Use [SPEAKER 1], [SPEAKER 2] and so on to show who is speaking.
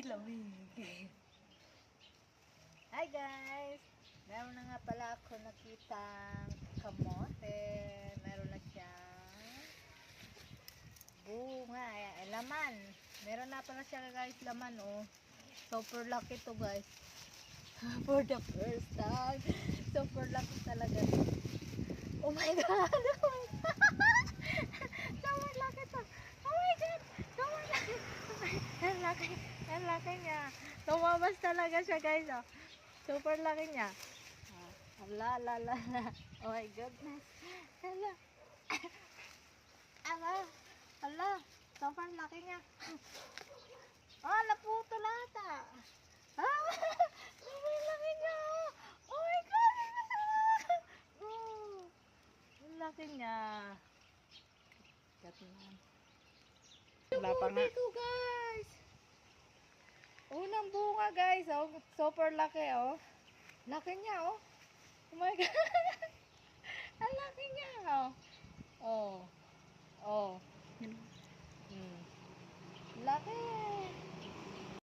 [SPEAKER 1] lamig. Hi guys! Meron na nga pala ako nakitang kamote. Meron na siyang bunga. Ayan, laman. Meron na pala siya guys, laman oh. Super lucky to guys. For the first time. Super lucky talaga. Oh my god! Oh my god! Super lucky to. Oh my god! Super lucky. Ang laki. Ang laki niya. Tumabas talaga siya guys oh. Super laki niya. Ala, ala, ala. Oh my goodness. Ala. Ala. Ala. Super laki niya. Oh, naputo lahat ah. Ah, super laki niya. Oh my God. Ang laki niya. Wala pa nga. Ito guys. Unang bunga guys. Oh. Super laki oh. Laki niya oh. Oh my God.